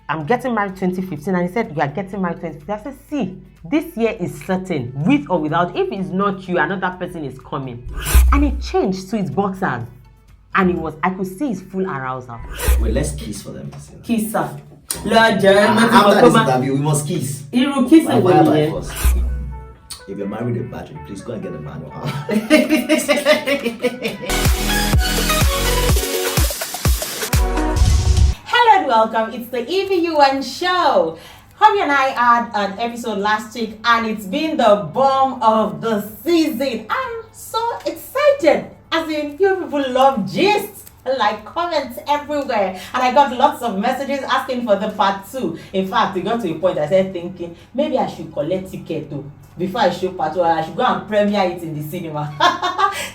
I'm getting married 2015, and he said, you are getting married 2015. I said, see, this year is certain, with or without. If it's not you, another person is coming. And it changed to his boxers. And I could see his full arousal. Wait, let's kiss for them. Kiss, sir. After this interview, we must kiss. You will kiss him first. If you're married a virgin, please go and get a manual. Hello and welcome. It's the E.B.U.N show. Hobby and I had an episode last week and it's been the bomb of the season. I'm so excited. As in, you people love gist, like comments everywhere. And I got lots of messages asking for the part 2. In fact, it got to a point I started thinking, maybe I should collect ticket too. Before I show part 2, I should go and premiere it in the cinema.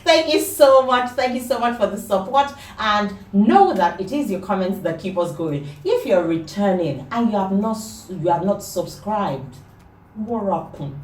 Thank you so much. Thank you so much for the support. And know that it is your comments that keep us going. If you're returning and you have not subscribed, what happened?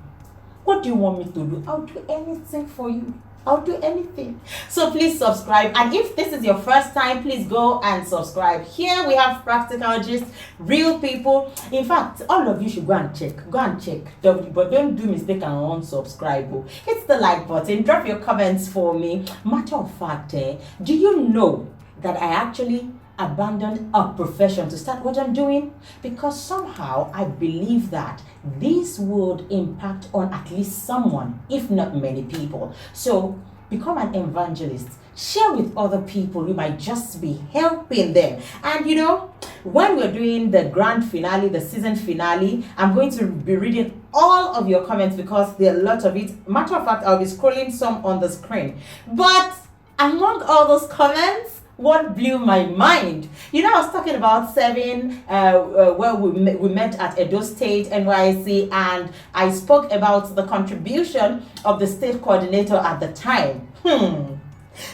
What do you want me to do? I'll do anything for you. I'll do anything. So please subscribe. And if this is your first time, please go and subscribe. Here we have practical gist, real people. In fact, all of you should go and check. Go and check. But don't do mistake and unsubscribe. Hit the like button. Drop your comments for me. Matter of fact, do you know that I actually abandoned a profession to start what I'm doing? Because somehow I believe that this would impact on at least someone, if not many people. So become an evangelist. Share with other people. You might just be helping them. And you know, when we're doing the grand finale, the season finale, I'm going to be reading all of your comments because there are a lot of it. Matter of fact, I'll be scrolling some on the screen. But among all those comments, what blew my mind? You know, I was talking about serving where we met at Edo State, NYC, and I spoke about the contribution of the state coordinator at the time.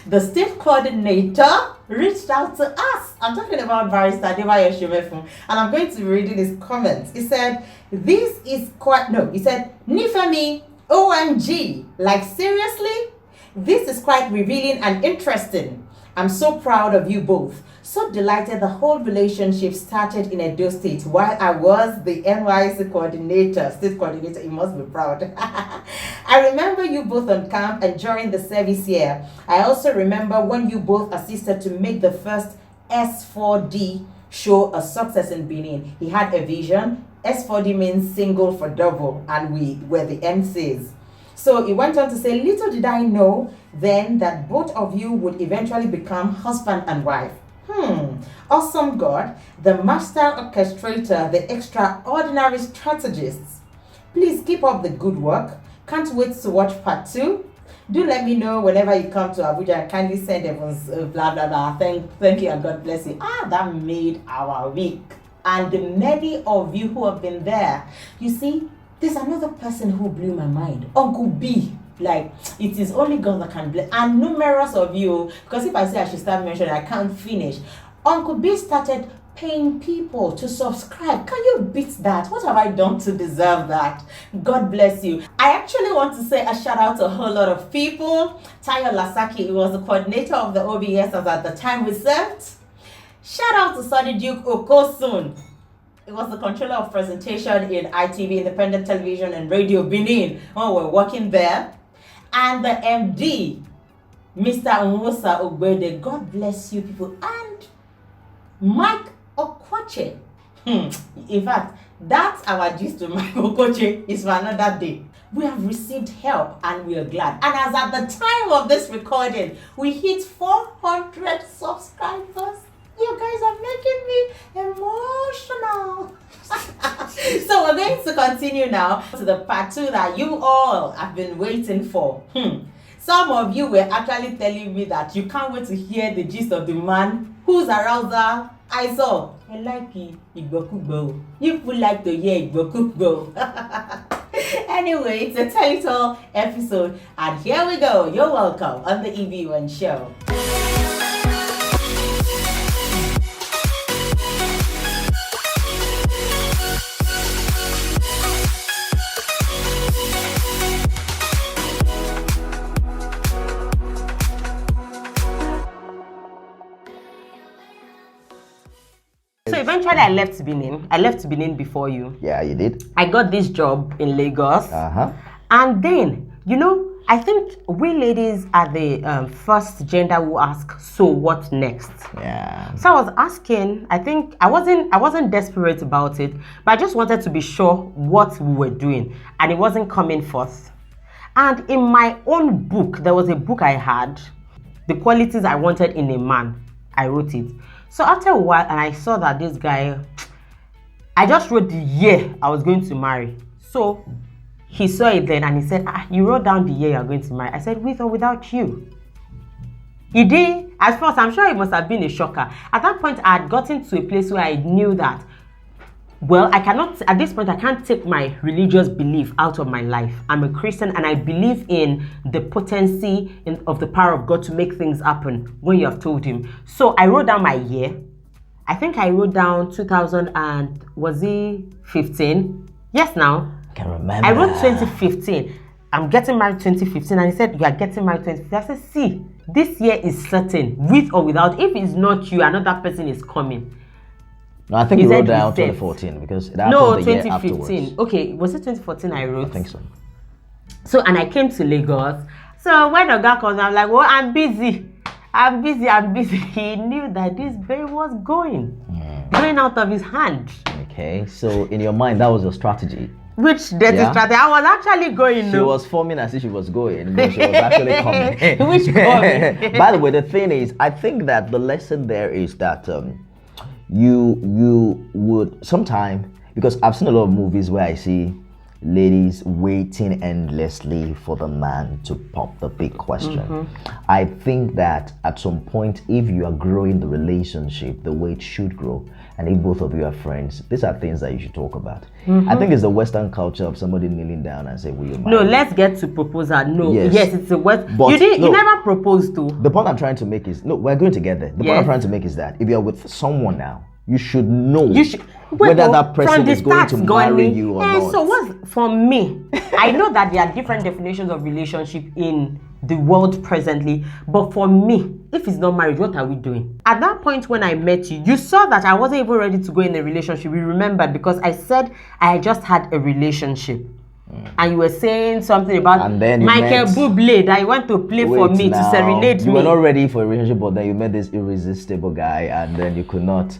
The state coordinator reached out to us. I'm talking about Barrister Adebayo Shemefun, and I'm going to be reading his comments. He said, he said, Nifemi, OMG, like seriously? This is quite revealing and interesting. I'm so proud of you both. So delighted the whole relationship started in Edo State while I was the NYC state coordinator. You must be proud. I remember you both on camp and during the service year. I also remember when you both assisted to make the first S4D show a success in Benin. He had a vision. S4D means single for double, and we were the MCs. So he went on to say, little did I know then that both of you would eventually become husband and wife. Awesome God, the master orchestrator, the extraordinary strategists. Please keep up the good work. Can't wait to watch part 2. Do let me know whenever you come to Abuja and kindly send Evans blah blah blah. Thank you and God bless you. That made our week. And the many of you who have been there, you see, there's another person who blew my mind. Uncle B. Like, it is only God that can bless. And numerous of you, because if I say I should start mentioning, I can't finish. Uncle B started paying people to subscribe. Can you beat that? What have I done to deserve that? God bless you. I actually want to say a shout out to a whole lot of people. Tayo Lasaki, he was the coordinator of the OBS at the time we served. Shout out to Sonny Duke Okosun. It was the controller of presentation in ITV, Independent Television and Radio Benin. We're working there. And the MD, Mr. Umusa Ogbede. God bless you people. And Mike Okwache. In fact, that's our gist to Mike Okwache is for another day. We have received help and we are glad. And as at the time of this recording, we hit 400 subscribers. You guys are making me emotional. So we're going to continue now to the part 2 that you all have been waiting for. Some of you were actually telling me that you can't wait to hear the gist of the man whose arouser I saw. I like Igbokugbo. You would like to hear Igbokugbo. Anyway, it's a tell it all episode, and here we go. You're welcome on the E.B.U.N show. So eventually I left Benin. I left Benin before you. Yeah, you did. I got this job in Lagos. And then, you know, I think we ladies are the first gender who ask, so what next? Yeah. So I was asking, I think I wasn't desperate about it, but I just wanted to be sure what we were doing, and it wasn't coming forth. And in my own book, there was a book I had, the qualities I wanted in a man. I wrote it. So after a while, and I saw that this guy, I just wrote the year I was going to marry. So he saw it then and he said, you wrote down the year you're going to marry. I said, with or without you? He did. At first, I'm sure it must have been a shocker. At that point, I had gotten to a place where I knew that, well, at this point, I can't take my religious belief out of my life. I'm a Christian and I believe in the potency of the power of God to make things happen when you have told him. So I wrote down my year. I think I wrote down 2015? Yes, now. I can remember. I wrote 2015. I'm getting married 2015, and he said, you are getting married 2015. I said, see, this year is certain, with or without. If it's not you, another person is coming. No, I think you wrote down 2014 because it happened the year afterwards. 2015. Okay, was it 2014 I wrote? I think so. So, and I came to Lagos. So when the guy comes, I'm like, well, I'm busy. He knew that this babe was going out of his hand. Okay, so in your mind, that was your strategy. Which dirty strategy? I was actually going. She was forming as if she was going, but she was actually coming. Which coming? By the way, the thing is, I think that the lesson there is that you would sometime, because I've seen a lot of movies where I see ladies waiting endlessly for the man to pop the big question. I think that at some point, if you are growing the relationship the way it should grow, and if both of you are friends, these are things that you should talk about. I think it's the Western culture of somebody kneeling down and say, will you marry? No, let's get to proposal. No, yes, it's a West. But you never proposed to. The point I'm trying to make is, no, we're going together. The point I'm trying to make is that if you're with someone now, you should know whether that person is going to marry you or not. So what's for me? I know that there are different definitions of relationship in the world presently, but for me, if it's not marriage, what are we doing? At that point when I met you, you saw that I wasn't even ready to go in a relationship. You remembered because I said I just had a relationship. And you were saying something about Michael Bublé that you want to play for me to serenade me. You were not ready for a relationship, but then you met this irresistible guy, and then you could not,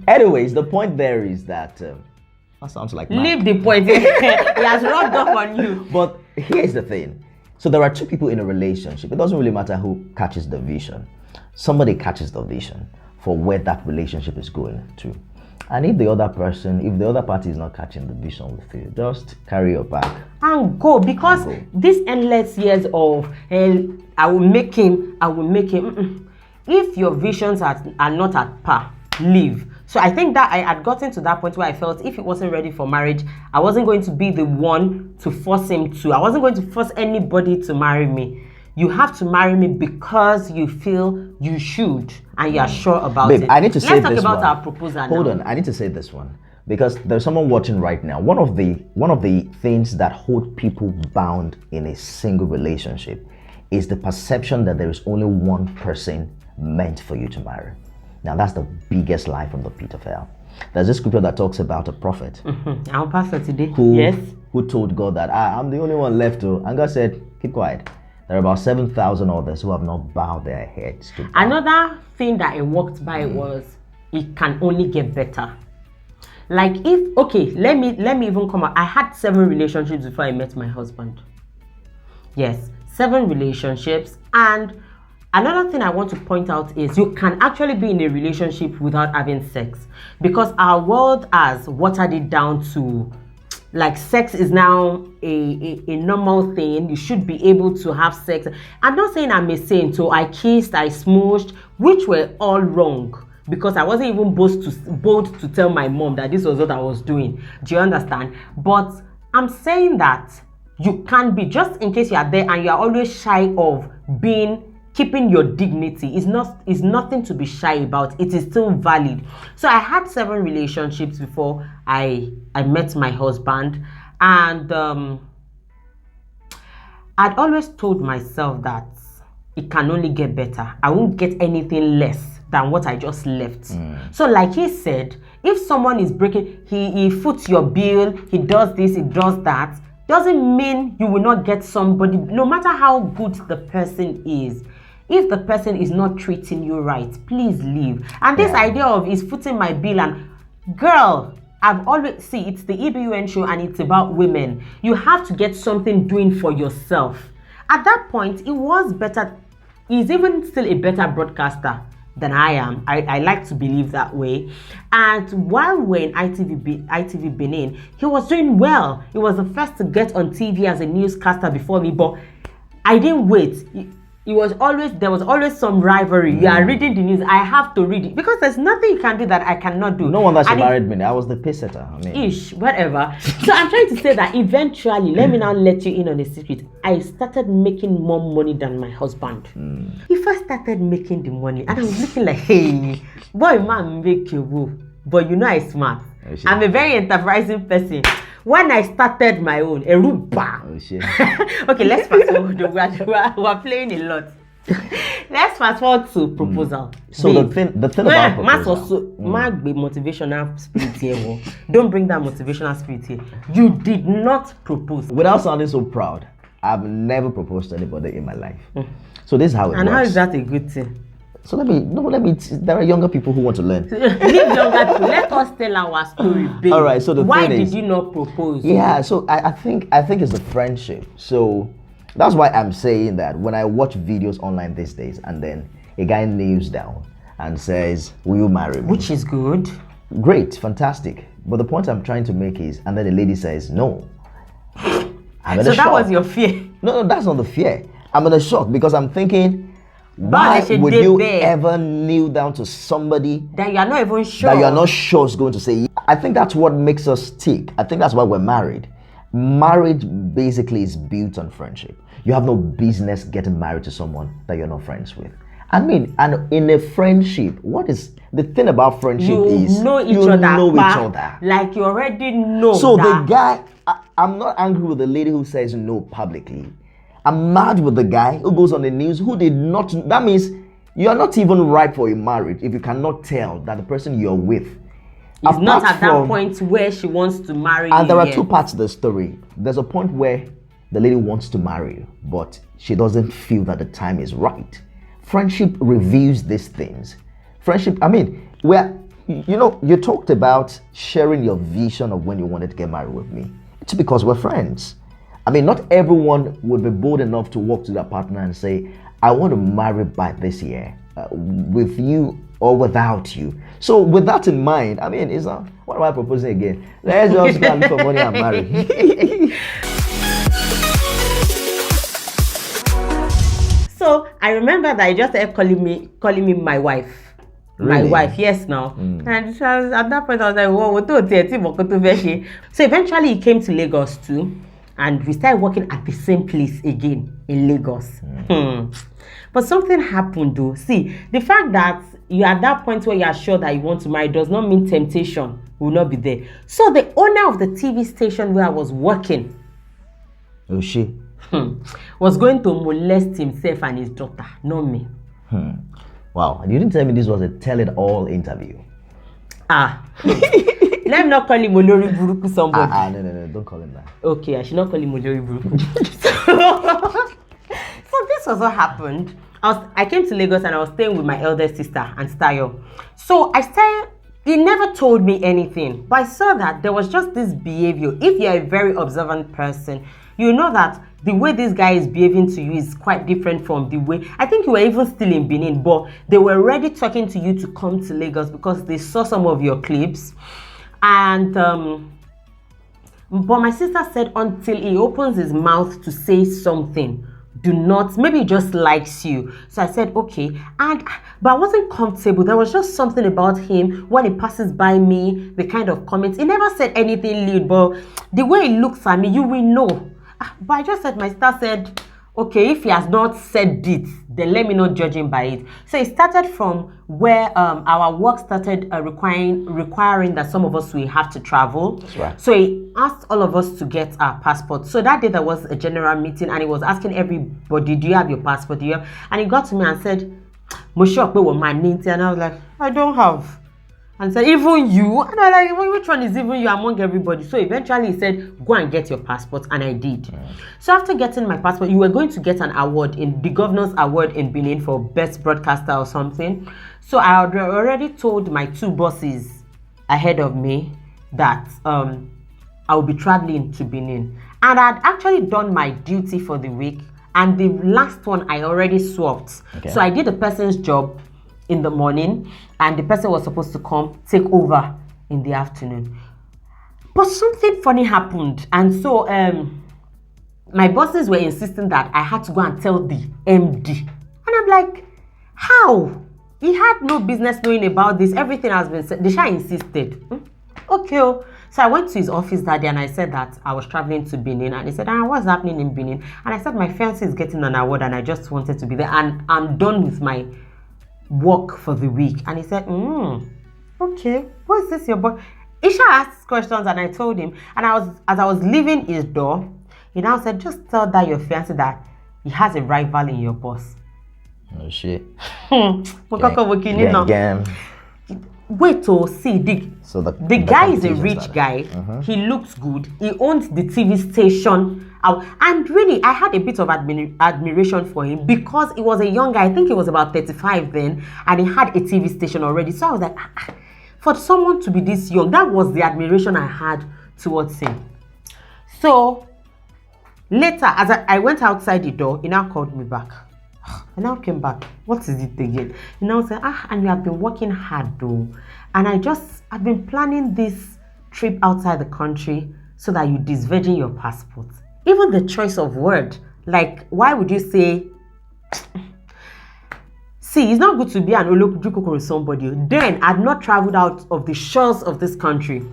Anyways, the point there is that that sounds like leave the point. He has rubbed off on you. But here's the thing. So there are two people in a relationship. It doesn't really matter who catches the vision. Somebody catches the vision for where that relationship is going to. And if the other party is not catching the vision with you, just carry your bag and go, because these endless years of I will make him. If your visions are not at par, leave. So I think that I had gotten to that point where I felt if he wasn't ready for marriage, I wasn't going to be the one to force him to. I wasn't going to force anybody to marry me. You have to marry me because you feel you should and you are sure about it. I need to say this one. Let's talk about our proposal now. Hold on, I need to say this one because there's someone watching right now. One of the things that hold people bound in a single relationship is the perception that there is only one person meant for you to marry. Now that's the biggest lie from the pit of hell. There's a scripture that talks about a prophet. Our pastor today. Who told God that I'm the only one left to, and God said, keep quiet. There are about 7,000 others who have not bowed their heads to God. Another thing that I walked by was it can only get better. Like let me even come out. I had 7 relationships before I met my husband. Yes, 7 relationships. And another thing I want to point out is you can actually be in a relationship without having sex, because our world has watered it down to like sex is now a normal thing. You should be able to have sex. I'm not saying I'm a saint, so I kissed, I smooshed, which were all wrong because I wasn't even bold to tell my mom that this was what I was doing. Do you understand? But I'm saying that you can be, just in case you are there and you are always shy of keeping your dignity, is nothing to be shy about. It is still valid. So I had 7 relationships before I met my husband, and I'd always told myself that it can only get better. I won't get anything less than what I just left. So like he said, if someone is breaking, he foots your bill, he does this, he does that, doesn't mean you will not get somebody, no matter how good the person is. If the person is not treating you right, please leave. And this idea of is footing my bill, and girl, I've always see it's the E.B.U.N show and it's about women. You have to get something doing for yourself. At that point, it was better. He's even still a better broadcaster than I am. I like to believe that way. And while we're in ITV Benin, he was doing well. He was the first to get on TV as a newscaster before me, but I didn't wait. There was always some rivalry. You are reading the news, I have to read it because there's nothing you can do that I cannot do. No wonder she married me. I was the pace setter. Whatever. So I'm trying to say that eventually, let me now let you in on a secret. I started making more money than my husband. He first started making the money, and I was looking like, hey, boy, man, make you woo. But you know I'm smart. I'm a very enterprising person. When I started my own, okay, let's fast forward. We're playing a lot. Let's fast forward to proposal. So the thing about proposal. Motivational spirit here. Don't bring that motivational spirit here. You did not propose. Without sounding so proud, I've never proposed to anybody in my life. So this is how it works. And how is that a good thing? So let me. There are younger people who want to learn. Leave younger people. Let us tell our story, babe. All right. So why did you not propose? Yeah. So I think it's the friendship. So that's why I'm saying that when I watch videos online these days, and then a guy kneels down and says, "Will you marry me?" Which is good. Great, fantastic. But the point I'm trying to make is, and then the lady says, "No." I'm in a shock. That was your fear. No, that's not the fear. I'm in a shock because I'm thinking, why would you ever kneel down to somebody that you are not even sure that you are not sure is going to say? I think that's what makes us tick. I think that's why we're married. Marriage basically is built on friendship. You have no business getting married to someone that you're not friends with. I mean, and in a friendship, what is the thing about friendship is you know each other. Like you already know. So the guy, I'm not angry with the lady who says no publicly. I'm mad with the guy who goes on the news who did not. That means you are not even ripe for a marriage if you cannot tell that the person you're with is not at that point where she wants to marry you. And there are two parts to the story. There's a point where the lady wants to marry you, but she doesn't feel that the time is right. Friendship reveals these things. Friendship, I mean, you talked about sharing your vision of when you wanted to get married with me. It's because we're friends. I mean, not everyone would be bold enough to walk to their partner and say, I want to marry by this year, with you or without you. So with that in mind, I mean, it's not, what am I proposing again? Let's just go and look for money and marry. So I remember that I just kept calling me my wife. Really? My wife, yes, now. And at that point, I was like, whoa, so eventually he came to Lagos too. And we started working at the same place again in Lagos. But something happened though. See, the fact that you're at that point where you are sure that you want to marry does not mean temptation will not be there. So the owner of the TV station where I was working, was going to molest himself and his daughter, not me. Wow, and you didn't tell me this was a tell-it-all interview. Let me not call him Olori Buruku somebody. No, don't call him that. Okay, I should not call him Olori Buruku. So this was what happened. I came to Lagos and I was staying with my elder sister, Anstayo. So he never told me anything, but I saw that there was just this behavior. If you're a very observant person, you know that the way this guy is behaving to you is quite different from the way, I think you were even still in Benin, but they were already talking to you to come to Lagos because they saw some of your clips. And but my sister said until he opens his mouth to say something, do not, maybe he just likes you. So I said okay, but I wasn't comfortable. There was just something about him when he passes by me, the kind of comments. He never said anything lewd, but the way he looks at me, you will know. But I just said, my sister said, okay, if he has not said it, then let me not judge him by it. So it started from where our work started requiring that some of us will have to travel. That's right. So he asked all of us to get our passport. So that day there was a general meeting and he was asking everybody, do you have your passport? And he got to me and said, and I was like, I don't have. And said, even you? And I was like, well, which one is even you among everybody? So eventually he said, go and get your passport, and I did. So after getting my passport, you were going to get an award, in the Governor's Award in Benin for Best Broadcaster or something. So I had already told my 2 bosses ahead of me that I will be traveling to Benin. And I had actually done my duty for the week, and the last one I already swapped. Okay. So I did the person's job in the morning, and the person was supposed to come take over in the afternoon. But something funny happened, and so my bosses were insisting that I had to go and tell the MD. And I'm like, how? He had no business knowing about this. Everything has been said. The Sha insisted. Okay. So I went to his office that day and I said that I was traveling to Benin, and he said, what's happening in Benin? And I said, my fiancé is getting an award and I just wanted to be there, and I'm done with my work for the week. And he said, okay, what's this your boy? Isha asked questions and I told him, and as I was leaving his door, he now said, just tell that your fiancé that he has a rival in your boss. Oh shit. Wait to see the guy is a rich guy. He looks good. He owns the TV station. And really, I had a bit of admiration for him because he was a young guy. I think he was about 35 then, and he had a TV station already. So I was like, for someone to be this young, that was the admiration I had towards him. So later, as I went outside the door, he now called me back. I now came back. What is it again? He now said, and you have been working hard though. And I've been planning this trip outside the country so that you disvirgin your passport. Even the choice of word, like, why would you say, see, it's not good to be an Olokujukoko with somebody. Then I'd not traveled out of the shores of this country.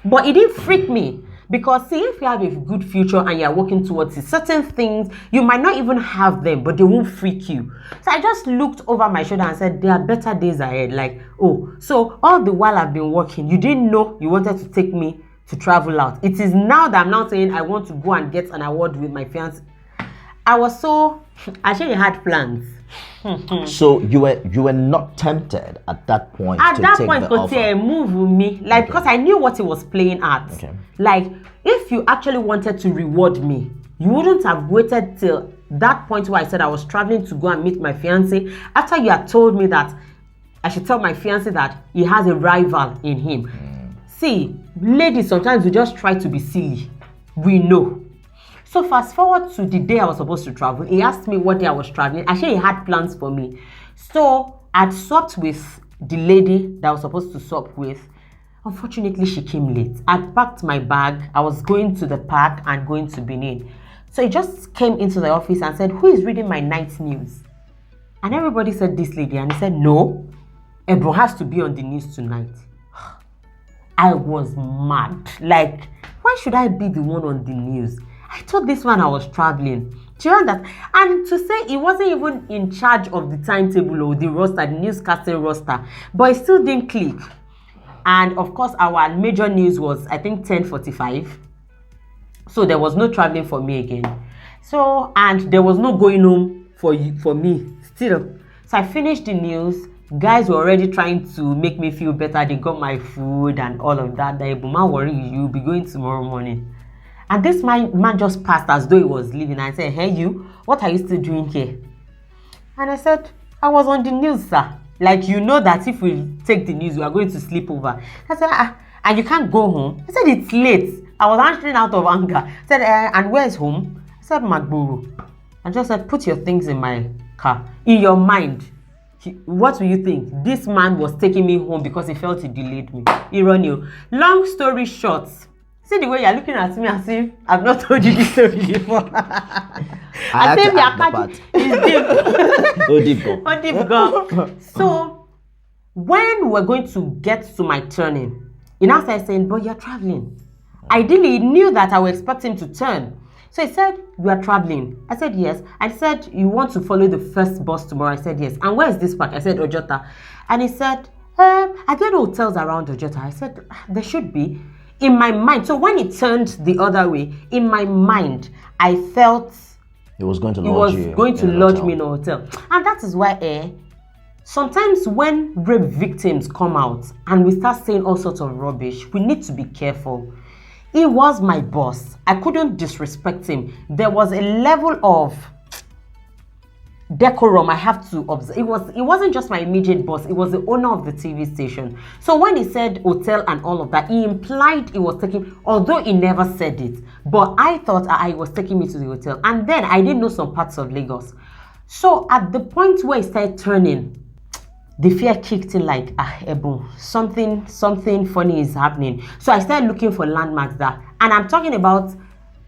But it didn't freak me. Because see, if you have a good future and you're working towards it, certain things, you might not even have them, but they won't freak you. So I just looked over my shoulder and said, there are better days ahead. Like, so all the while I've been working, you didn't know you wanted to take me to travel out. It is now that I'm now saying I want to go and get an award with my fiancé. I actually had plans. So you were not tempted at that point at to that take point the offer? Move with me, like, because I knew what he was playing at. Like, if you actually wanted to reward me, you wouldn't have waited till that point where I said I was traveling to go and meet my fiancé after you had told me that I should tell my fiancé that he has a rival in him. See, ladies, sometimes we just try to be silly. We know. So fast forward to the day I was supposed to travel. He asked me what day I was traveling. Actually, he had plans for me. So I'd swapped with the lady that I was supposed to swap with. Unfortunately, she came late. I'd packed my bag. I was going to the park and going to Benin. So he just came into the office and said, who is reading my night news? And everybody said this lady. And he said, no, EBUN has to be on the news tonight. I was mad. Like, why should I be the one on the news? I told this one I was traveling. Do you understand? And to say he wasn't even in charge of the timetable or the roster, the newscasting roster, but it still didn't click. And of course, our major news was, I think, 10:45. So there was no traveling for me again. So, and there was no going home for me still. So I finished the news. Guys were already trying to make me feel better. They got my food and all of that. But don't worry, you'll be going tomorrow morning. And this man just passed as though he was leaving. I said, hey, you, what are you still doing here? And I said, I was on the news, sir. Like, you know that if we take the news, we are going to sleep over. I said, and you can't go home? I said, it's late. I was answering out of anger. I said, and where's home? I said, Magburu. I just said, put your things in my car. In your mind, what do you think? This man was taking me home because he felt he delayed me. Irony. Long story short, see the way you're looking at me as if I've not told you this story before. I think it's deep. So when we're going to get to my turning, he now started saying, but you're traveling. Ideally, he knew that I would expect him to turn. So he said, you are traveling. I said, yes. I said, you want to follow the first bus tomorrow? I said, yes. And where is this park? I said, Ojota. And he said, are there no hotels around Ojota? I said, there should be. In my mind, so when he turned the other way, in my mind, I felt He was going to He lodge was you going to in a lodge hotel. me in a hotel. And that is why sometimes when rape victims come out and we start saying all sorts of rubbish, we need to be careful. He was my boss. I couldn't disrespect him. There was a level of decorum I have to observe. It wasn't just my immediate boss, it was the owner of the TV station. So when he said hotel and all of that, he implied he was taking, although he never said it, but I thought he was taking me to the hotel. And then I didn't know some parts of Lagos. So at the point where he started turning, the fear kicked in like, Ebun, something funny is happening. So I started looking for landmarks there. And I'm talking about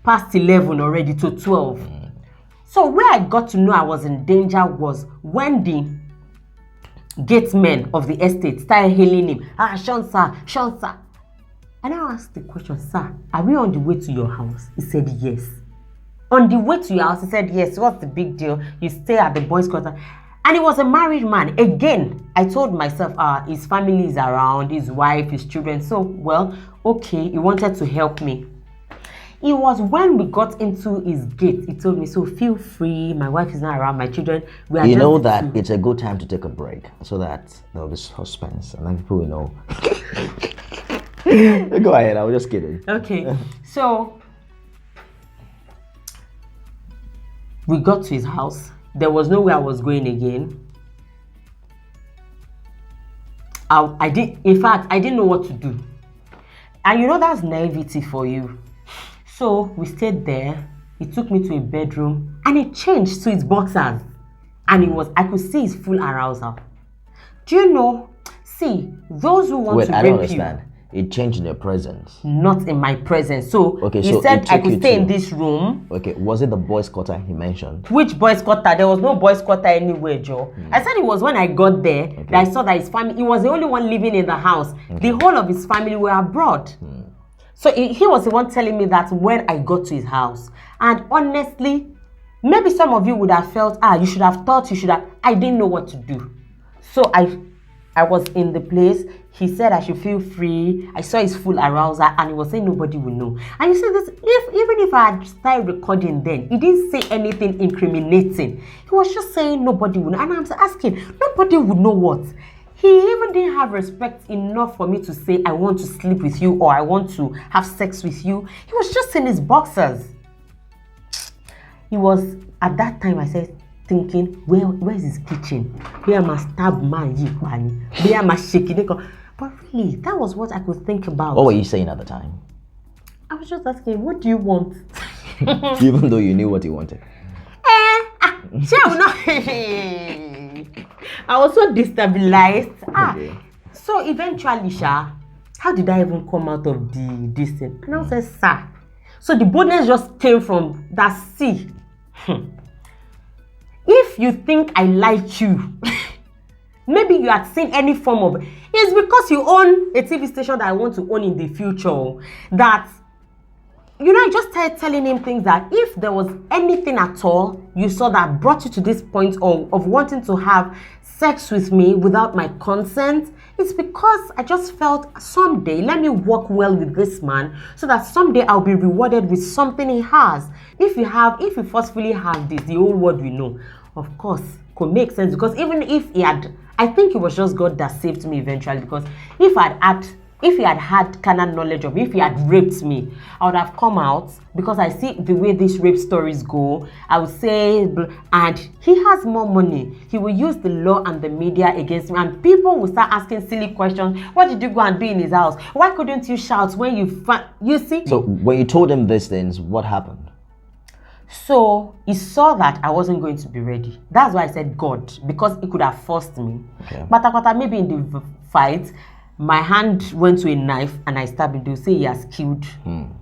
past 11 already to 12. So where I got to know I was in danger was when the gatemen of the estate started hailing him. Sean sir. And I asked the question, sir, are we on the way to your house? He said, yes. On the way to your house? He said, yes. What's the big deal? You stay at the boys' quarter. And he was a married man. Again, I told myself, his family is around, his wife, his children. So, well, okay, he wanted to help me. It was when we got into his gate, he told me, so feel free, my wife is not around, my children, we are You just know that two. it's a good time to take a break so that there'll be suspense and then people will know. Go ahead, I was just kidding. Okay, so we got to his house. There was nowhere I was going again. In fact, I didn't know what to do. And you know that's naivety for you. So we stayed there. He took me to a bedroom and he changed to his boxers. And I could see his full arousal. Do you know? See, those who want Wait, to I don't rape you, understand. It changed in your presence. not in my presence. So Okay, he so said it I took you could stay in to- this room. Okay, was it the boys' quarter he mentioned? Which boys' quarter? There was no boys' quarter anywhere, Joe. I said it was when I got there that I saw that his family, he was the only one living in the house. The whole of his family were abroad. So he was the one telling me that when I got to his house. And honestly, maybe some of you would have felt, you should have thought, I didn't know what to do. So I was in the place. He said I should feel free. I saw his full arousal and he was saying nobody will know. And you see this, even if I had started recording then, he didn't say anything incriminating. He was just saying nobody will know. And I'm asking, nobody would know what? He even didn't have respect enough for me to say I want to sleep with you or I want to have sex with you. He was just in his boxers. He was, at that time I said, thinking, where's his kitchen? Where am I stab man? Where am I shaking? But really, that was what I could think about. What were you saying at the time? I was just asking, what do you want? Even though you knew what he wanted. I was so destabilized. Okay. So eventually, how did I even come out of this thing? And I said, sir. So the boldness just came from that sea. If you think I like you, maybe you had seen any form of, it's because you own a TV station that I want to own in the future. That, I just started telling him things that if there was anything at all you saw that brought you to this point of wanting to have sex with me without my consent, it's because I just felt someday, let me work well with this man so that someday I'll be rewarded with something he has. If you forcefully have this, the whole world will know. Of course, could make sense because even if I think it was just God that saved me eventually, because if he had had carnal knowledge of me, if he had raped me, I would have come out, because I see the way these rape stories go. I would say, and he has more money. He will use the law and the media against me, and people will start asking silly questions. What did you go and do in his house? Why couldn't you shout when you see? So when you told him these things, what happened? So he saw that I wasn't going to be ready. That's why I said God, because he could have forced me. Okay. But maybe in the fight, my hand went to a knife and I stabbed him. They'll say he has killed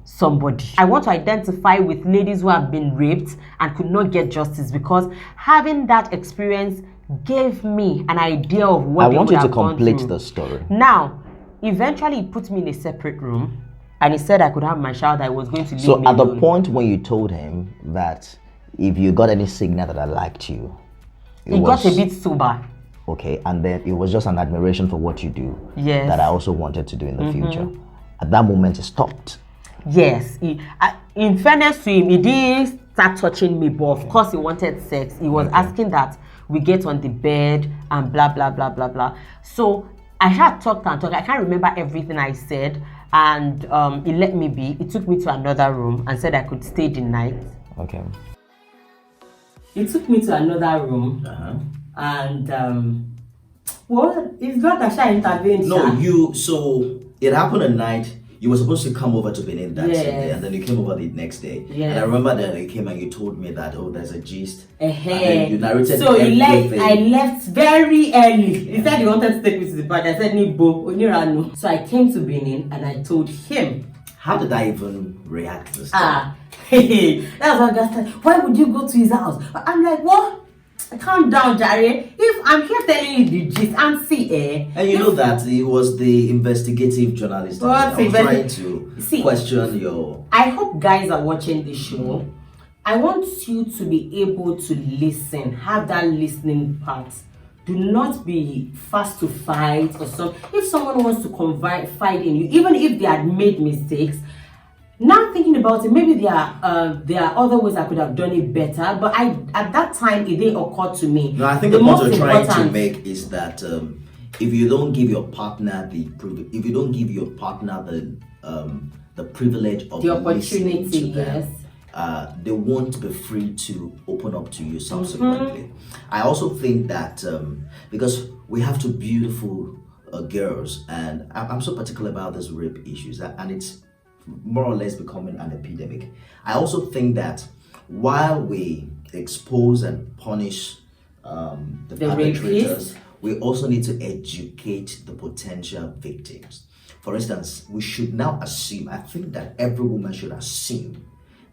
somebody. I want to identify with ladies who have been raped and could not get justice, because having that experience gave me an idea of what I want you to gone complete through. the story. Now, eventually he put me in a separate room and he said I could have my shower, that I was going to leave So me at the alone. point when you told him that if you got any signal that I liked you, He got a bit sober. okay, and then it was just an admiration for what you do. Yes. That I also wanted to do in the future. At that moment, it stopped. Yes. In fairness to him, he did start touching me, but of course he wanted sex. He was asking that we get on the bed and blah blah blah blah blah. So I had talked and talked. I can't remember everything I said, and he let me be. He took me to another room and said I could stay the night. Okay. He took me to another room, and well, it's not that I intervened. No, so it happened at night. You were supposed to come over to Benin that same day, and then you came over the next day. Yes. And I remember that you came and you told me that, oh, there's a gist. And Hey. then you narrated So everything. I left very early. He said he wanted to take me to the party. I said, Nibo, Oniranu. So I came to Benin and I told him. How did I even react this time? That's what I said. Why would you go to his house? I'm like, what? Calm down, Jerry. If I'm here telling you the gist, and see, And you know that he was the investigative journalist. I was trying to question your... I hope guys are watching the show. I want you to be able to listen, have that listening part. Do not be fast to fight or something. If someone wants to confide in you, even if they had made mistakes, now thinking about it, maybe there are other ways I could have done it better. But at that time it didn't occur to me. No, I think the point you're trying to make is that if you don't give your partner the privilege of the listening to opportunity, them, they won't be free to open up to you subsequently. I also think that because we have two beautiful girls, and I'm so particular about this rape issues, and it's more or less becoming an epidemic. I also think that while we expose and punish the perpetrators, we also need to educate the potential victims. For instance, we should now assume, I think that every woman should assume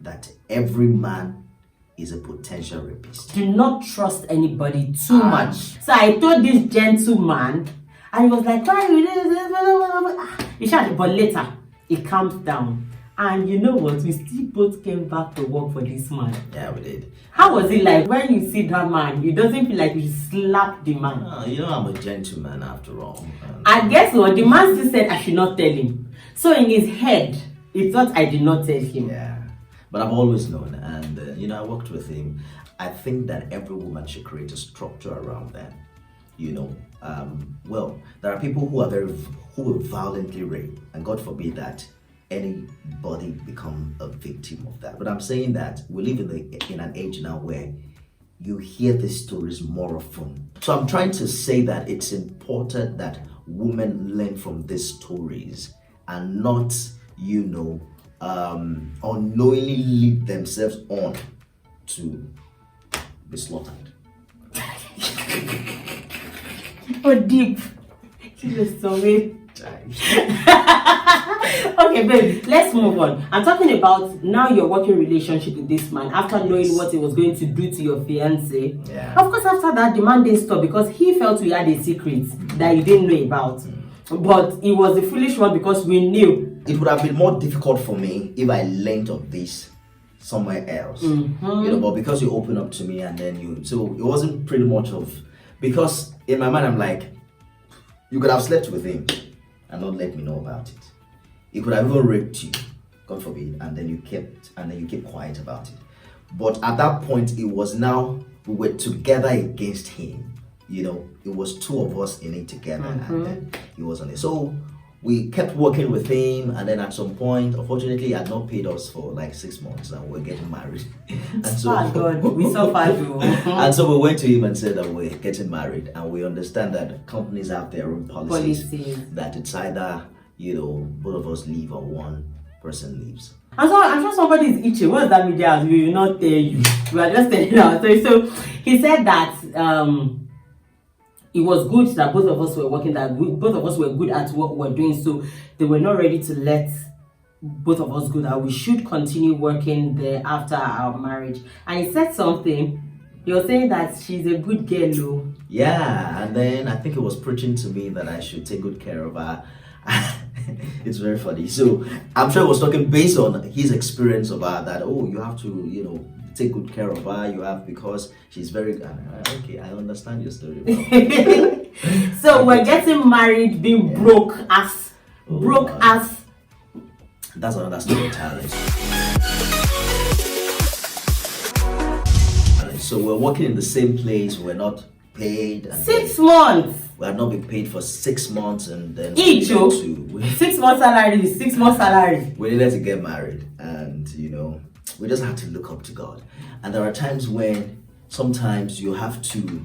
that every man is a potential rapist. Do not trust anybody too much. So I told this gentleman, and he was like, but later it calmed down. And you know what? We still both came back to work for this man. Yeah, we did. How was it like when you see that man? You doesn't feel like you slap the man. You know, I'm a gentleman after all. I guess what? The man still said I should not tell him. So in his head, he thought I did not tell him. Yeah. But I've always known, and I worked with him. I think that every woman should create a structure around them. Well, there are people who will violently rape, and God forbid that anybody become a victim of that. But I'm saying that we live in an age now where you hear these stories more often. So I'm trying to say that it's important that women learn from these stories and not, unknowingly lead themselves on to be slaughtered. Oh, deep. She's so weird. Okay, babe, let's move on. I'm talking about now your working relationship with this man after knowing what he was going to do to your fiance. Yeah. Of course, after that, the man didn't stop because he felt we had a secret that you didn't know about. But it was a foolish one because we knew. It would have been more difficult for me if I learned of this somewhere else. But because you opened up to me and then so it wasn't pretty much of, because in my mind I'm like, you could have slept with him and not let me know about it. He could have even raped you, God forbid, and then you kept quiet about it. But at that point, it was now we were together against him. It was two of us in it together, and then he was on it. So we kept working with him, and then at some point, unfortunately, he had not paid us for like 6 months, and we were getting married. And so, God, we suffered. And so we went to him and said that we're getting married, and we understand that companies have their own policies. That it's either both of us leave or one person leaves. I'm sure somebody is itching. What does that mean? We will not tell you. We are just telling our story. So he said that it was good that both of us were working, that both of us were good at what we were doing. So they were not ready to let both of us go, that we should continue working there after our marriage. And he said something. He was saying that she's a good girl, though. Yeah, and then I think he was preaching to me that I should take good care of her. It's very funny. So I'm sure he was talking based on his experience of her, that you have to take good care of her, you have, because she's very good. Okay, I understand your story. So we're getting married, being broke as that's another story entirely. So we're working in the same place. We're not paid. And 6 months. We had not been paid for 6 months, and then Each, we needed 6 months salary is 6 months salary. we needed to get married, and we just had to look up to God. And there are times when sometimes you have to,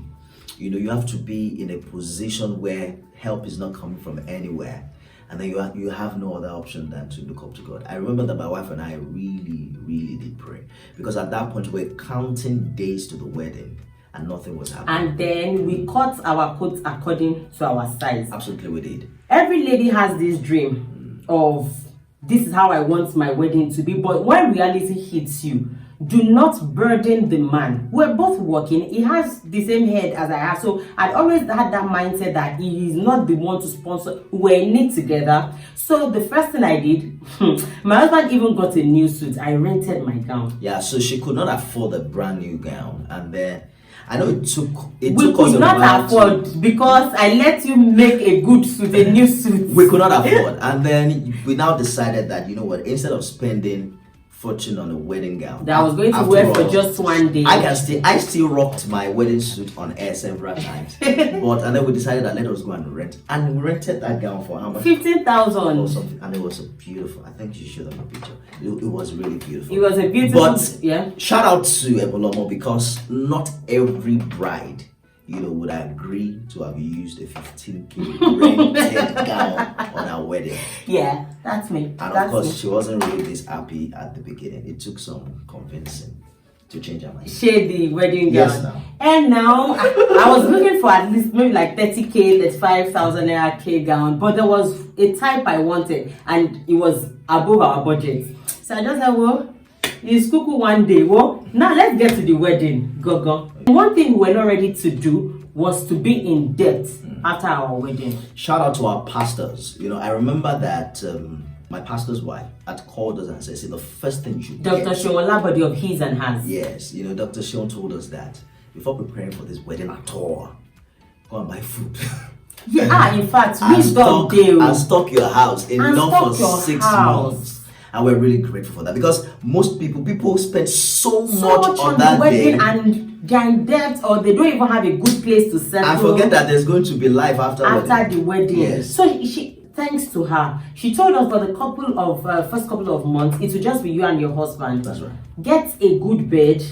you have to be in a position where help is not coming from anywhere, and then you have no other option than to look up to God. I remember that my wife and I really, really did pray, because at that point we're counting days to the wedding, and nothing was happening. And then we cut our coats according to our size. Absolutely, we did. Every lady has this dream of, this is how I want my wedding to be. But when reality hits you, do not burden the man. We're both working. He has the same head as I have. So I'd always had that mindset that he is not the one to sponsor. We're in it together. So the first thing I did, my husband even got a new suit. I rented my gown. Yeah, so she could not afford a brand new gown, and then I know it took We us could a not while afford, because I let you make a good suit, a new suit. we could not afford, and then we now decided that, instead of spending fortune on a wedding gown that I was going to after wear for all, just one day. I still rocked my wedding suit on air several times, and then we decided that let us go and rent, and we rented that gown for how much? 15,000. Or something, and it was so beautiful. I think you should have a picture. It was really beautiful. It was a beautiful, But yeah. shout out to Ebunlomo, because not every bride, would agree to have used a 15K rented gown on our wedding. Yeah, that's me. And That's of course, me. she wasn't really this happy at the beginning. It took some convincing to change her mind. Shade the wedding gown. Yes, now. And now I was looking for at least maybe like 30K, 35,000 naira K gown, but there was a type I wanted, and it was above our budget. So I just said, well, it's cuckoo one day. Well, now let's get to the wedding. Go. One thing we were not ready to do was to be in debt after our wedding. Shout out to our pastors. I remember that my pastor's wife had called us and said, see, the first thing you should Dr. get. Showola, body of his and hers. Yes, Dr. Sean told us that before preparing for this wedding at all, go and buy food. Yeah, in fact, and wisdom deal. and stock your house enough stock for your 6 house. months. And we're really grateful for that, because most people spend so So much on that the wedding, day and they're in debt, or they don't even have a good place to settle. and forget that there's going to be life after the wedding. Yes. So she, thanks to her, she told us for the first couple of months, it will just be you and your husband. That's right. Get a good bed,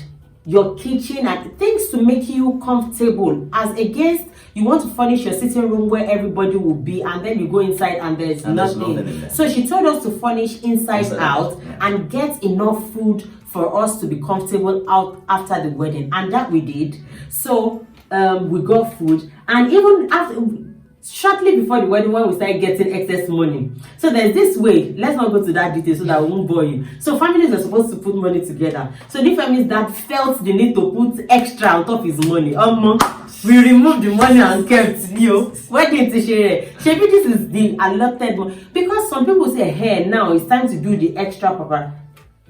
your kitchen, and things to make you comfortable, as against you want to furnish your sitting room where everybody will be, and then you go inside and there's nothing. in there. So she told us to furnish inside out, yeah. and get enough food for us to be comfortable out after the wedding, and that we did. So we got food, and even after, shortly before the wedding, when we started getting excess money. So there's this way, let's not go to that detail so that we won't bore you. So families are supposed to put money together. So Nifemi's dad felt the need to put extra on top of his money. We removed the money and kept wedding to share. Maybe this is the allotted one, because some people say, hey, now it's time to do the extra, papa.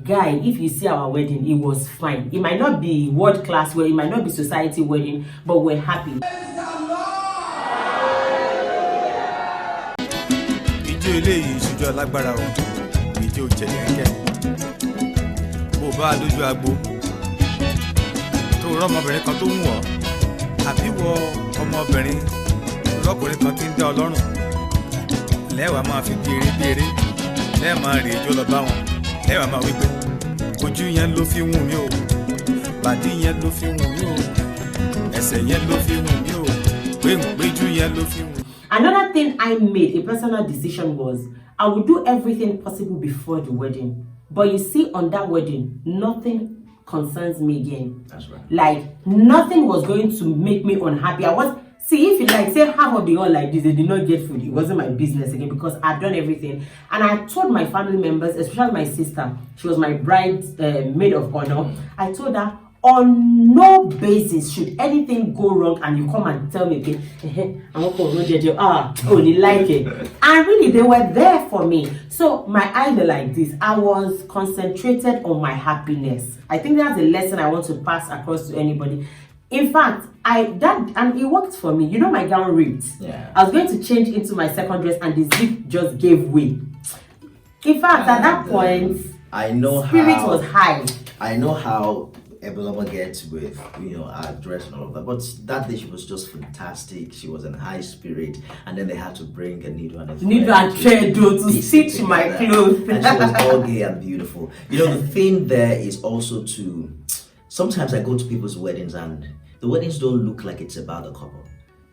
Guy, if you see our wedding, it was fine. It might not be world class wedding, it might not be society wedding, but we're happy. Ìjó eléyìí ìṣújọ́ lágbára o, ìjó jẹ̀lẹ̀kẹ́. Bó bá lójú agbo, tó rọ́ ọmọbìnrin kan tó ń wọ̀, àbí wọ ọmọbìnrin lọ́kùnrin kan tí ń dá ọlọ́run. Lẹ́wàá máa fi bí eré, lẹ́ẹ̀ máa rè ijó lọ bá wọn. Lẹ́wàá máa wí pé ojú yẹn ló fi wù mí o, bàdí yẹn ló fi wù mí o, ẹsẹ̀ yẹn ló fi wù mí o, péjú yẹn ló fi wù mí. Another thing I made, a personal decision, was I would do everything possible before the wedding. But you see, on that wedding, nothing concerns me again. That's right. Like, nothing was going to make me unhappy. See, if you like say half of the all like this, they did not get food, it wasn't my business again, because I've done everything. And I told my family members, especially my sister, she was my bride's maid of honor. I told her, on no basis should anything go wrong and you come and tell me, okay, only like it. And really, they were there for me. So my idea like this, I was concentrated on my happiness. I think that's a lesson I want to pass across to anybody. In fact, and it worked for me. My gown ripped. Yeah. I was going to change into my second dress, and the zip just gave way. In fact, at that point, I know spirit how was high. I know how Ebunlomo gets with, our dress and all of that. But that day she was just fantastic. She was in high spirit, and then they had to bring a needle and a thread to stitch my clothes. And she was all gay and beautiful. The thing there is also to, sometimes I go to people's weddings and the weddings don't look like it's about the couple.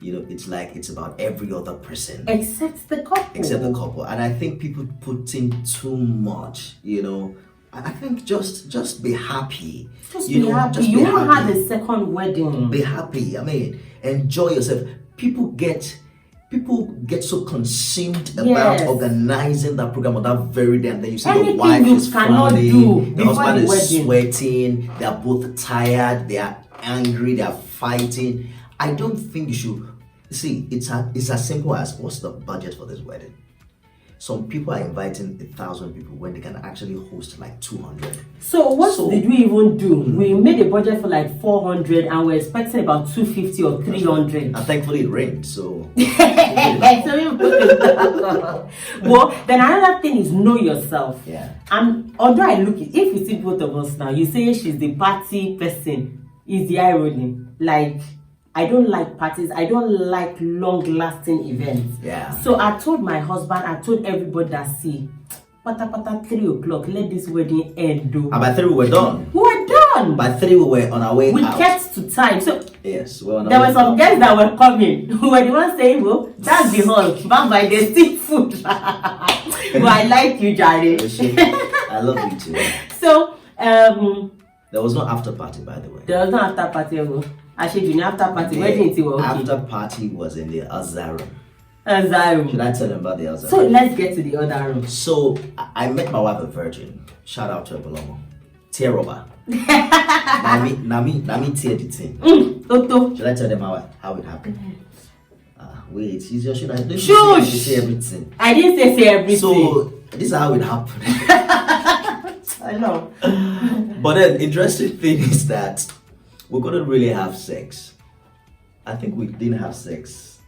It's like it's about every other person. Except the couple. And I think people put in too much, I think just be happy. Just be happy. You won't have a second wedding. Be happy. I mean, enjoy yourself. People get so consumed about organizing that program on that very day, and then you see the wife is frowning, the husband is sweating, they are both tired, they are angry, they are fighting. I don't think you should see. It's as simple as, what's the budget for this wedding? Some people are inviting 1,000 people when they can actually host like 200. So what did we even do? We made a budget for like 400 and we're expecting about 250 or 300. And thankfully it rained, so. Well, then another thing is know yourself. Yeah. And although if you see both of us now, you say she's the party person, is the irony. Like, I don't like parties. I don't like long-lasting events. Yeah. So I told my husband, I told everybody that, see, pata 3 o'clock, let this wedding end. And by 3 we were done. We were done. By 3 we were on our way out. We kept to time. So yes, there were some guests that were coming who were the ones saying, well, that's the hall. Bye, they still food. But I like you, Jare. I love you too. So, there was no after party, by the way. There was no after party. Actually, after party, where did it work? After party was in the other room. Other room. Should I tell them about the other room? So let's get to the other room. So I met my wife a virgin. Shout out to Ebunlomo. Tear over. Nami tear the thing. Toto. Should I tell them how it happened? Wait, it's easier. Should I? Shush! Say everything. I didn't say everything. So this is how it happened. I know. But then interesting thing is that we couldn't really have sex. I think we didn't have sex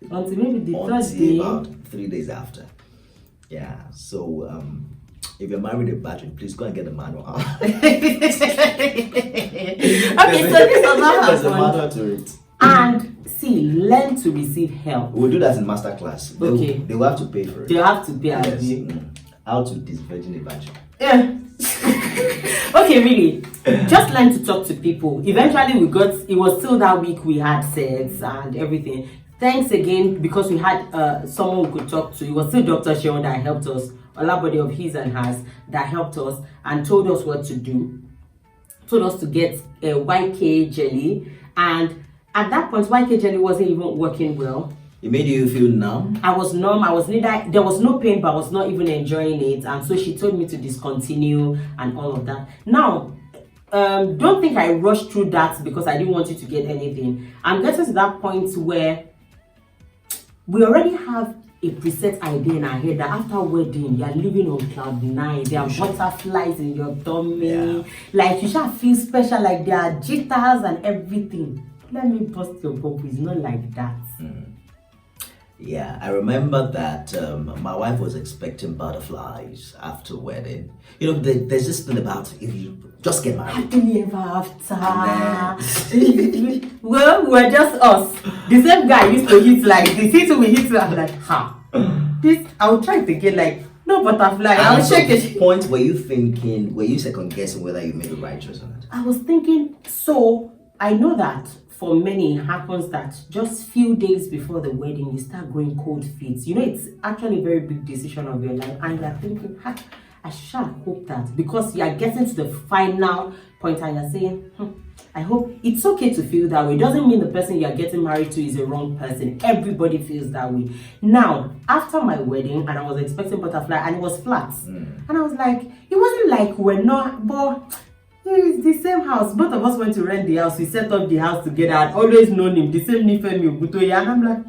until maybe the first day. About 3 days after. Yeah. So if you're married a virgin, please go and get the manual out. Okay, so this was not There's a manual to it. And see, learn to receive help. We'll do that in master class. Okay. They will have to pay for it. They have to pay. Yes. How to disvirgin a virgin. Yeah. Okay, really. Just learn to talk to people. Eventually it was still that week we had sex and everything. Thanks again, because we had someone we could talk to. It was still Dr. Sheon that helped us, Olabode of his and hers, that helped us and told us what to do. Told us to get a YK jelly, and at that point YK jelly wasn't even working well. It made you feel numb? I was numb. There was no pain, but I was not even enjoying it. And so she told me to discontinue and all of that. Now, don't think I rushed through that because I didn't want you to get anything. I'm getting to that point where we already have a preset idea in our head that after wedding, you're living on cloud 9. There are butterflies in your tummy. Yeah. Like, you shall feel special, like there are jitters and everything. Let me bust your bubble. It's not like that. Yeah, I remember that my wife was expecting butterflies after wedding. There's this thing about if you just get married. Happily ever after. Well, we're just us. The same guy used to hit like this. He will hit like, this. I will try to get like, no butterfly. I will check it. Point were you second guessing whether you made the right choice or not? I was thinking, so I know that for many it happens that just few days before the wedding you start growing cold feet. It's actually a very big decision of your life, and you're thinking, I shall hope that, because you are getting to the final point and you're saying, I hope it's okay to feel that way. It doesn't mean the person you are getting married to is a wrong person. Everybody feels that way. Now, after my wedding, and I was expecting butterfly, and it was flat, and I was like, it wasn't like we're not, but it's the same house. Both of us went to rent the house. We set up the house together. I'd always known him, the same Nifemi Oguntoye, and I'm like,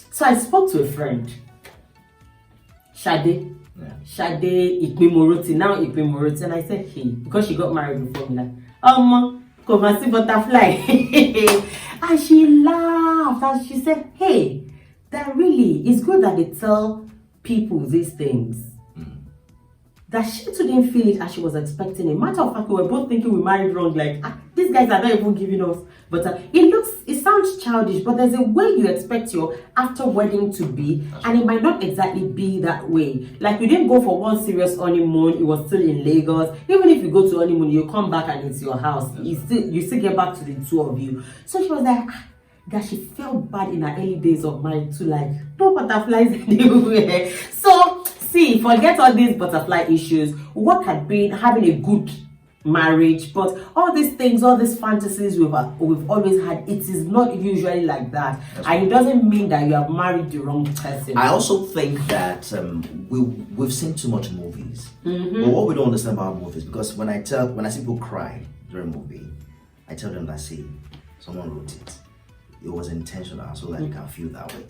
so I spoke to a friend, Shade. Yeah. Shade Ikpimoroti, now Ikpimoroti, and I said, hey, because she got married before me, like, come and see butterfly. And she laughed and she said, hey, that really is good that they tell people these things. that she too didn't feel it as she was expecting it. Matter of fact, we were both thinking we married wrong. Like, these guys are not even giving us. But it sounds childish, but there's a way you expect your after wedding to be, and it might not exactly be that way. Like, you didn't go for one serious honeymoon, it was still in Lagos. Even if you go to honeymoon, you come back and it's your house. You still get back to the two of you. So she was like, that she felt bad in her early days of marriage too, like, no butterflies anywhere. So, see, forget all these butterfly issues. What had been having a good marriage, but all these things, all these fantasies we've always had, it is not usually like that. And it doesn't mean that you have married the wrong person. I also think that we've seen too much movies. But what we don't understand about movies, because when I see people cry during a movie, I tell them that, see, someone wrote it. It was intentional so that you can feel that way.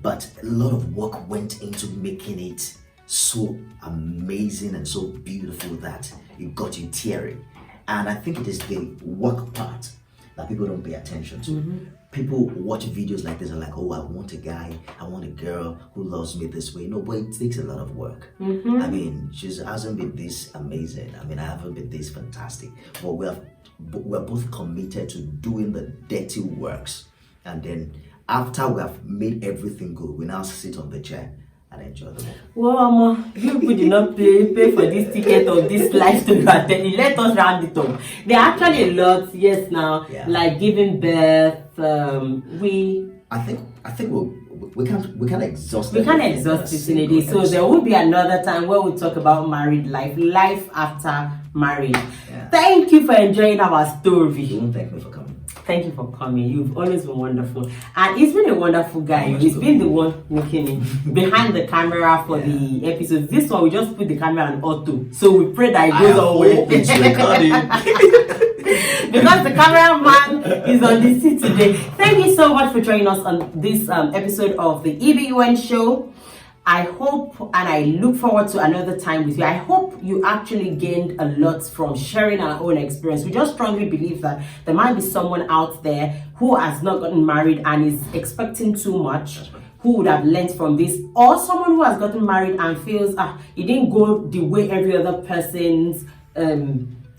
But a lot of work went into making it so amazing and so beautiful that it got you teary. And I think it is the work part that people don't pay attention to. People watch videos like this and like, oh, I want a guy, I want a girl who loves me this way. No, but it takes a lot of work. I mean, she hasn't been this amazing. I mean, I haven't been this fantastic. But we're both committed to doing the dirty works. And then after we have made everything good, we now sit on the chair and enjoy the moment. Well, you people did not pay for this ticket of this life to attend. Let us round it up. There are actually a lot, yes, now, like giving birth. I think we can't exhaust. We can't exhaust it in a day. So there will be another time where we talk about married life after marriage. Yeah. Thank you for enjoying our story. Don't thank me for coming. Thank you for coming. You've always been wonderful. And he's been a wonderful guy. He's been the one making it behind the camera for the episodes. This one, we just put the camera on auto. So we pray that it goes all way. It's recording. Because the cameraman is on the seat today. Thank you so much for joining us on this episode of the E.B.U.N show. I hope and I look forward to another time with you. I hope you actually gained a lot from sharing our own experience. We just strongly believe that there might be someone out there who has not gotten married and is expecting too much, who would have learned from this, or someone who has gotten married and feels it didn't go the way every other person's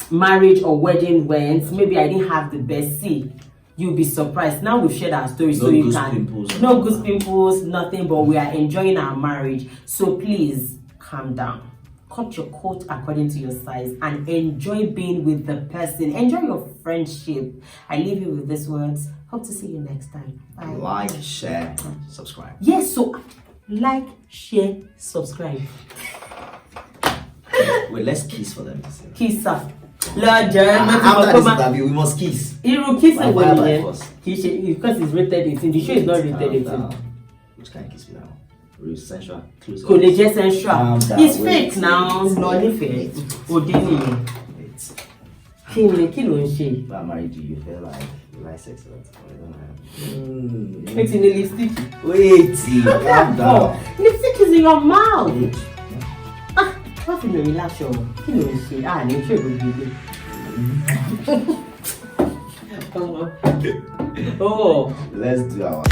marriage or wedding went. Maybe I didn't have the best. See, you'll be surprised. Now we've shared our story, so you can no goose pimples, nothing, but we are enjoying our marriage. So please calm down, cut your coat according to your size, and enjoy being with the person. Enjoy your friendship. I leave you with these words. Hope to see you next time. Bye. Like, share, subscribe. Yes, so like, share, subscribe. Wait, let's kiss for them. Kiss up. Lord John, after this interview, we must kiss. You will kiss him Why because it's rated 18. The show is not rated 18. Which kind of kiss we now? Real sensual, close. Collegiate sensual. It's fake Wait. now. Not fake. Odini. Kilo she. If I married you, you feel like you like sex a lot. I don't know. It's in the lipstick. Wait, calm down. Lipstick is in your mouth. What's in the relax show? Kilo she. The show will be Oh. Let's do our